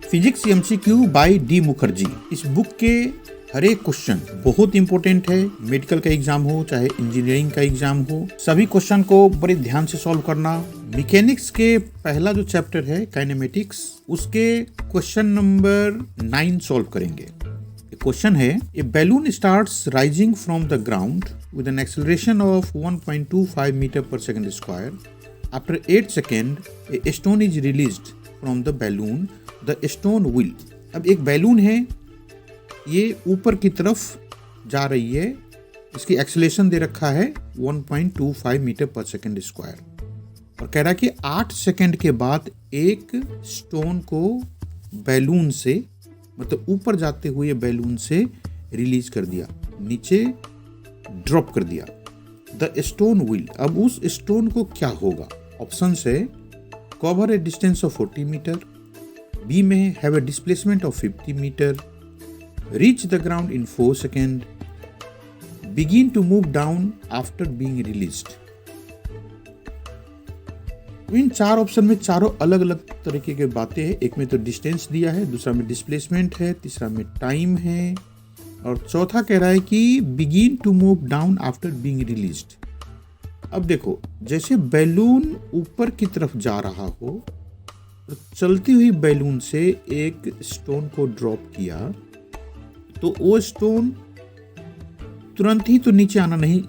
Physics MCQ by D Mukherjee. इस book के हर एक क्वेश्चन बहुत इंपॉर्टेंट है। मेडिकल का एग्जाम हो चाहे इंजीनियरिंग का एग्जाम हो, सभी क्वेश्चन को बड़े ध्यान से सॉल्व करना। मैकेनिक्स के पहला जो चैप्टर है काइनेमेटिक्स, उसके क्वेश्चन नंबर 9 सॉल्व करेंगे। क्वेश्चन है, a balloon starts rising from the ground with an acceleration of 1.25 metre per second square. After 8 second a stone is released from the balloon, the stone will. अब एक balloon है, ये ऊपर की तरफ जा रही है, इसकी एक्सेलरेशन दे रखा है 1.25 मीटर पर सेकंड स्क्वायर, और कह रहा है कि 8 सेकंड के बाद एक स्टोन को बैलून से, मतलब ऊपर जाते हुए बैलून से रिलीज कर दिया, नीचे ड्रॉप कर दिया। द स्टोन विल, अब उस स्टोन को क्या होगा? ऑप्शन है cover a distance of 40 metre, B may have a displacement of 50 metre, reach the ground in 4 seconds, begin to move down after being released। In 4 option में चारों अलग अलग तरीके के बातें हैं। एक में तो डिस्टेंस दिया है, दूसरा में डिस्प्लेसमेंट है, तीसरा में टाइम है, और चौथा कह रहा है कि begin to move down after being released. अब देखो, जैसे बैलून ऊपर की तरफ जा रहा हो, तो चलती हुई बैलून से एक स्टोन को ड्रॉप किया, तो वो स्टोन तुरंत ही तो नीचे आना नहीं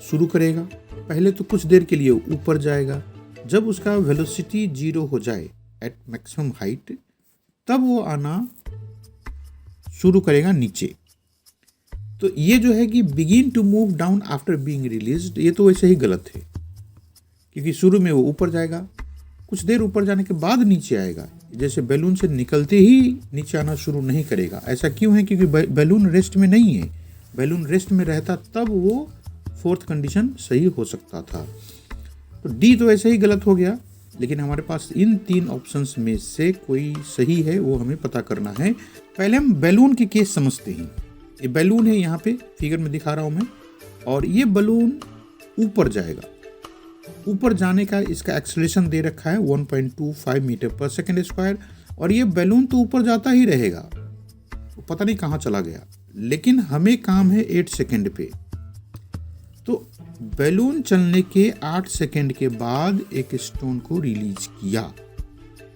शुरू करेगा, पहले तो कुछ देर के लिए ऊपर जाएगा। जब उसका वेलोसिटी 0 हो जाए एट मैक्सिमम हाइट, तब वो आना शुरू करेगा नीचे। तो ये जो है कि begin to move down after being released, ये तो वैसे ही गलत है, क्योंकि शुरू में वो ऊपर जाएगा, कुछ देर ऊपर जाने के बाद नीचे आएगा। जैसे बैलून से निकलते ही नीचे आना शुरू नहीं करेगा। ऐसा क्यों है? क्योंकि बैलून रेस्ट में नहीं है। बैलून रेस्ट में रहता तब वो 4th कंडीशन सही हो सकता था। तो डी तो ऐसे ही गलत हो गया, लेकिन हमारे पास इन 3 ऑप्शंस में से कोई सही है, वो हमें पता करना है। पहले हम बैलून के केस समझते हैं। ये बैलून है, यहाँ पे फिगर में दिखा रहा हूँ मैं, और ये बैलून ऊपर जाएगा। ऊपर जाने का इसका एक्सेलरेशन दे रखा है 1.25 मीटर पर सेकंड स्क्वायर, और ये बैलून तो ऊपर जाता ही रहेगा, पता नहीं कहाँ चला गया, लेकिन हमें काम है 8 सेकंड पे। तो बैलून चलने के 8 सेकंड के बाद एक स्टोन को रिलीज किया,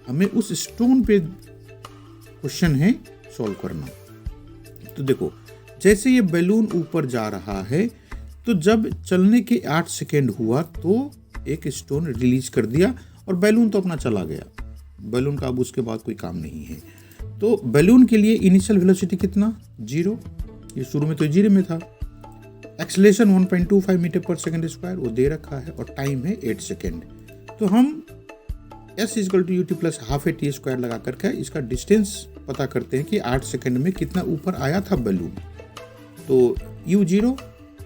हमें उस स्टोन पे क्वेश्चन है सॉल्व करना। तो देखो, जैसे ये बैलून ऊपर जा रहा है, तो जब चलने के 8 सेकंड हुआ तो एक स्टोन रिलीज कर दिया, और बैलून तो अपना चला गया। बैलून का अब उसके बाद कोई काम नहीं है। तो बैलून के लिए इनिशियल वेलोसिटी कितना? 0। ये शुरू में तो 0 में था। Acceleration 1.25 metre per second square वो दे रखा है, और टाइम है 8 सेकंड। तो हम s = ut + ½ a t square लगा करके इसका डिस्टेंस पता करते हैं कि 8 सेकंड में कितना ऊपर आया था बैलून। तो u0,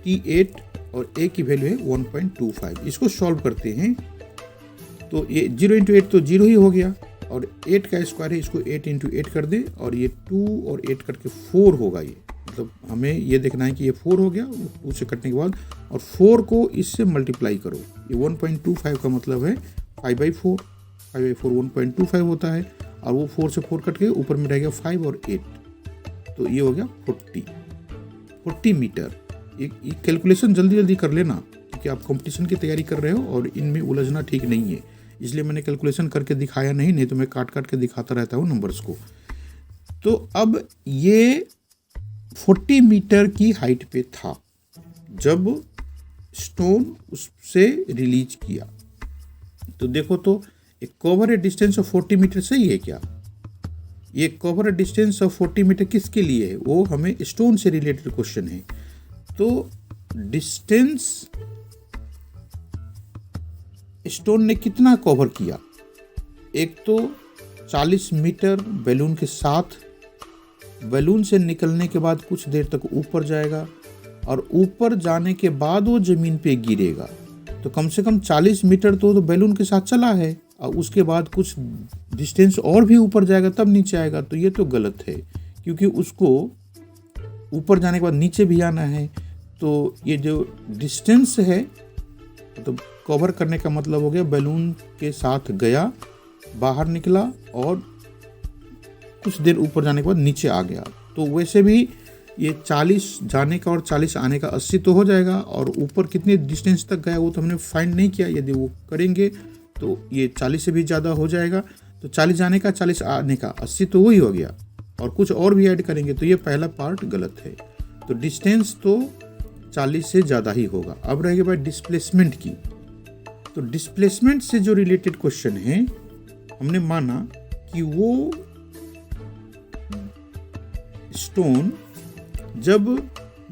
t8 और a की वैल्यू है 1.25। इसको सॉल्व करते हैं तो ये 0 × 8 तो 0 ही हो गया, और 8 का स्क्वायर है, इसको 8 × 8 कर दे, और ये 2 और 8 करके 4 होगा। ये मतलब हमें ये देखना है कि ये 4 हो गया 2 से कटने के बाद, और 4 को इससे मल्टीप्लाई करो। ये 1.25 का मतलब है 5/4। 5/4 1.25 होता है, और वो 4 से 4 कट के ऊपर में रह गया 5 और 8, तो ये हो गया 40 मीटर। ये कैलकुलेशन जल्दी जल्दी कर लेना, क्योंकि आप कंपटीशन की तैयारी कर रहे हो और इनमें उलझना ठीक नहीं है, इसलिए मैंने कैलकुलेशन करके दिखाया नहीं तो मैं काट काट के दिखाता रहता हूँ नंबर्स को। तो अब ये 40 मीटर की हाइट पे था जब स्टोन उससे रिलीज किया। तो देखो, तो एक cover a distance of 40 metre सही है क्या? ये cover a distance of 40 metre किसके लिए है? वो हमें स्टोन से रिलेटेड क्वेश्चन है। तो डिस्टेंस स्टोन ने कितना कवर किया? एक तो 40 मीटर बैलून के साथ, बैलून से निकलने के बाद कुछ देर तक ऊपर जाएगा, और ऊपर जाने के बाद वो जमीन पे गिरेगा। तो कम से कम 40 मीटर तो बैलून के साथ चला है, और उसके बाद कुछ डिस्टेंस और भी ऊपर जाएगा तब नीचे आएगा। तो ये तो गलत है, क्योंकि उसको ऊपर जाने के बाद नीचे भी आना है। तो ये जो डिस्टेंस है, तो कवर करने का मतलब हो गया बैलून के साथ गया, बाहर निकला और कुछ देर ऊपर जाने के बाद नीचे आ गया। तो वैसे भी ये 40 जाने का और 40 आने का 80 तो हो जाएगा, और ऊपर कितने डिस्टेंस तक गया वो तो हमने फाइंड नहीं किया। यदि वो करेंगे तो ये 40 से भी ज़्यादा हो जाएगा। तो 40 जाने का 40 आने का 80 तो वही हो गया, और कुछ और भी ऐड करेंगे तो ये पहला पार्ट गलत है। तो डिस्टेंस तो 40 से ज़्यादा ही होगा। अब रहेगी बात डिस्प्लेसमेंट की। तो डिस्प्लेसमेंट से जो रिलेटेड क्वेश्चन है, हमने माना कि वो स्टोन जब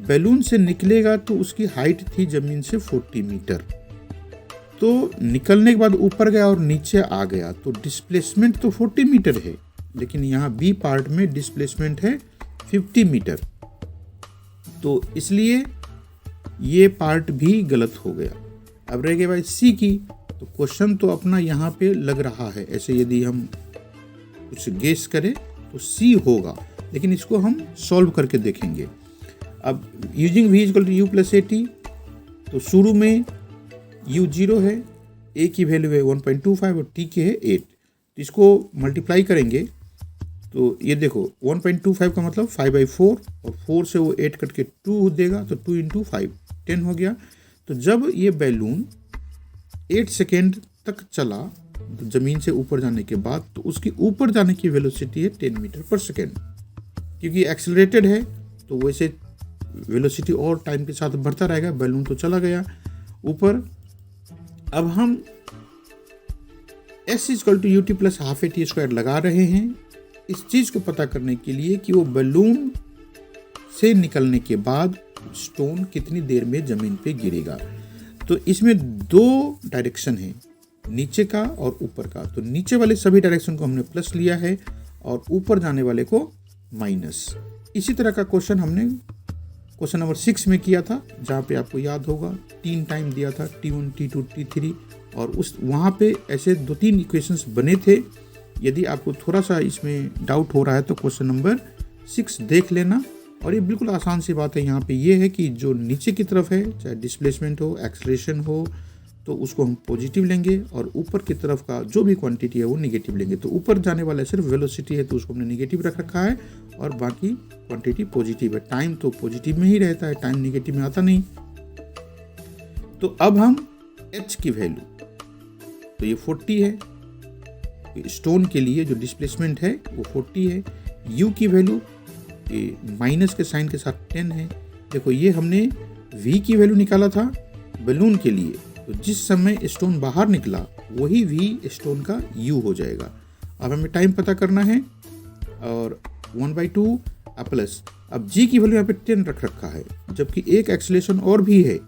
बैलून से निकलेगा तो उसकी हाइट थी ज़मीन से 40 मीटर। तो निकलने के बाद ऊपर गया और नीचे आ गया, तो डिस्प्लेसमेंट तो 40 मीटर है, लेकिन यहाँ बी पार्ट में डिस्प्लेसमेंट है 50 मीटर। तो इसलिए ये पार्ट भी गलत हो गया। अब रह गया भाई सी की। तो क्वेश्चन तो अपना यहाँ पे लग रहा है, ऐसे यदि हम कुछ गेस करें तो सी होगा, लेकिन इसको हम सॉल्व करके देखेंगे। अब using v equal to u plus a t, तो शुरू में u 0 है, a की वैल्यू है 1.25 और t की है 8। तो इसको मल्टीप्लाई करेंगे तो ये देखो 1.25 का मतलब 5/4, और 4 से वो 8 कट के 2 देगा, तो 2 × 5 10 हो गया। तो जब ये बैलून 8 सेकेंड तक चला ज़मीन से ऊपर जाने के बाद, तो उसकी ऊपर जाने की वेलोसिटी है 10 मीटर पर सेकेंड। क्योंकि एक्सेलरेटेड है तो वैसे वेलोसिटी और टाइम के साथ बढ़ता रहेगा। बैलून तो चला गया ऊपर। अब हम s equal to ut plus half a t square लगा रहे हैं इस चीज़ को पता करने के लिए कि वो बैलून से निकलने के बाद स्टोन कितनी देर में ज़मीन पे गिरेगा। तो इसमें 2 डायरेक्शन है, नीचे का और ऊपर का। तो नीचे वाले सभी डायरेक्शन को हमने प्लस लिया है और ऊपर जाने वाले को माइनस। इसी तरह का क्वेश्चन हमने क्वेश्चन नंबर 6 में किया था, जहाँ पे आपको याद होगा 3 टाइम दिया था, T1 T2 T3, और उस वहाँ पे ऐसे 2-3 इक्वेशंस बने थे। यदि आपको थोड़ा सा इसमें डाउट हो रहा है तो क्वेश्चन नंबर 6 देख लेना। और ये बिल्कुल आसान सी बात है। यहाँ पे ये है कि जो नीचे की तरफ है, चाहे डिस्प्लेसमेंट हो, एक्सेलरेशन हो, तो उसको हम पॉजिटिव लेंगे, और ऊपर की तरफ का जो भी क्वांटिटी है वो निगेटिव लेंगे। तो ऊपर जाने वाला सिर्फ वेलोसिटी है तो उसको हमने निगेटिव रख रखा है, और बाकी क्वांटिटी पॉजिटिव है। टाइम तो पॉजिटिव में ही रहता है, टाइम निगेटिव में आता नहीं। तो अब हम h की वैल्यू, तो ये 40 है स्टोन के लिए, जो डिस्प्लेसमेंट है वो 40 है। u की वैल्यू माइनस के साइन के साथ 10 है। देखो ये हमने v की वैल्यू निकाला था बैलून के लिए, तो जिस समय स्टोन बाहर निकला वही v स्टोन का u हो जाएगा। अब हमें टाइम पता करना है, और 1/2 प्लस, अब g की वैल्यू यहाँ पे 10 रख रखा है, जबकि एक एक्सेलरेशन और भी है।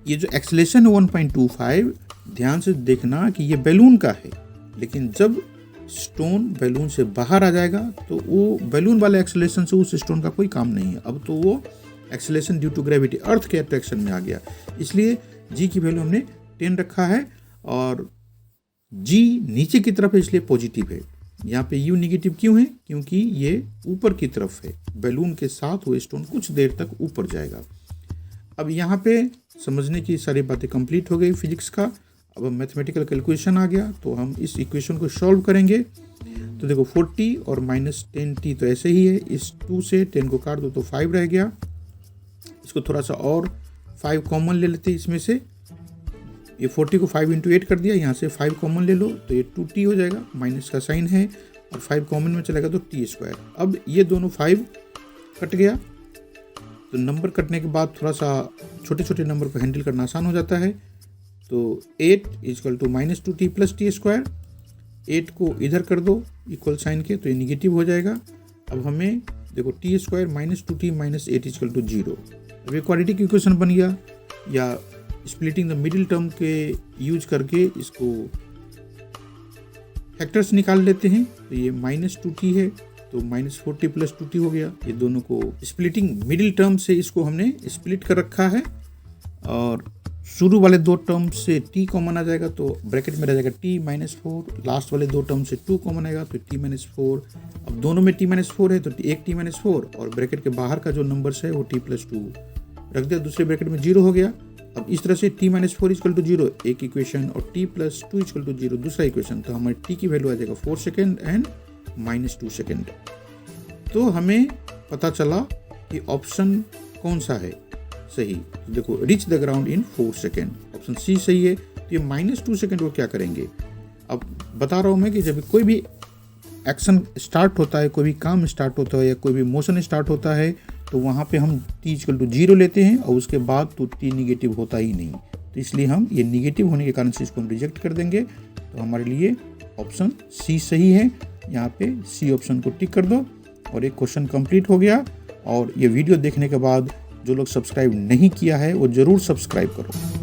ये जो एक्सेलरेशन है 1.25, ध्यान से देखना कि ये बैलून का है, लेकिन जब स्टोन बैलून से बाहर आ जाएगा तो वो बैलून वाले एक्सेलरेशन से उस स्टोन का कोई काम नहीं है। अब तो वो एक्सेलरेशन ड्यू टू ग्रेविटी, अर्थ के अट्रैक्शन में आ गया। इसलिए g की वैल्यू हमने 10 रखा है, और g नीचे की तरफ है इसलिए पॉजिटिव है। यहाँ पे u निगेटिव क्यों है? क्योंकि ये ऊपर की तरफ है, बैलून के साथ वो स्टोन कुछ देर तक ऊपर जाएगा। अब यहाँ पे समझने की सारी बातें कंप्लीट हो गई फिजिक्स का। अब मैथमेटिकल कैलकुलेशन आ गया, तो हम इस इक्वेशन को सॉल्व करेंगे। तो देखो 40 और -10t तो ऐसे ही है, इस 2 से 10 को काट दो तो 5 रह गया। इसको थोड़ा सा और 5 कॉमन ले लेते हैं इसमें से। ये 40 को 5 × 8 कर दिया, यहाँ से 5 कॉमन ले लो तो ये 2t हो जाएगा, माइनस का साइन है, और 5 कॉमन में चलेगा तो t²। अब ये दोनों 5 कट गया, तो नंबर कटने के बाद थोड़ा सा छोटे छोटे नंबर को हैंडल करना आसान हो जाता है। तो 8 = -2t + t²। 8 को इधर कर दो इक्वल साइन के, तो ये निगेटिव हो जाएगा। अब हमें देखो t² -2t - 8 = 0। अब ये क्वाड्रेटिक की इक्वेशन बन गया, या स्प्लिटिंग द मिडिल टर्म के यूज करके इसको फैक्टर्स निकाल लेते हैं। तो ये -2t है तो -40 + 2t हो गया। ये दोनों को स्प्लिटिंग मिडिल टर्म से इसको हमने स्प्लिट कर रखा है, और शुरू वाले 2 टर्म से t कॉमन आ जाएगा तो ब्रैकेट में रह जाएगा t - 4। लास्ट वाले 2 टर्म से 2 कॉमन आएगा तो t - 4। अब दोनों में t - 4 है तो एक t - 4, और ब्रैकेट के बाहर का जो नंबर्स है वो t + 2 रख दिया, दूसरे ब्रैकेट में 0 हो गया। अब इस तरह से t-4 इक्वल टू 0 एक इक्वेशन और t+2 इक्वल टू 0 दूसरा इक्वेशन। तो हमारे t की वैल्यू आ जाएगा 4 सेकेंड एंड -2 सेकेंड। तो हमें पता चला कि ऑप्शन कौन सा है सही। देखो, reach the ground in 4 second, option C सही है। तो ये -2 सेकेंड वो क्या करेंगे, अब बता रहा हूँ मैं कि जब कोई भी एक्शन स्टार्ट होता है, कोई भी काम स्टार्ट होता है या कोई भी मोशन स्टार्ट होता है, तो वहाँ पे हम t इक्वल टू 0 लेते हैं और उसके बाद तो t निगेटिव होता ही नहीं। तो इसलिए हम ये निगेटिव होने के कारण से इसको हम रिजेक्ट कर देंगे। तो हमारे लिए ऑप्शन सी सही है। यहाँ पे सी ऑप्शन को टिक कर दो और एक क्वेश्चन कंप्लीट हो गया। और ये वीडियो देखने के बाद जो लोग सब्सक्राइब नहीं किया है वो ज़रूर सब्सक्राइब करो।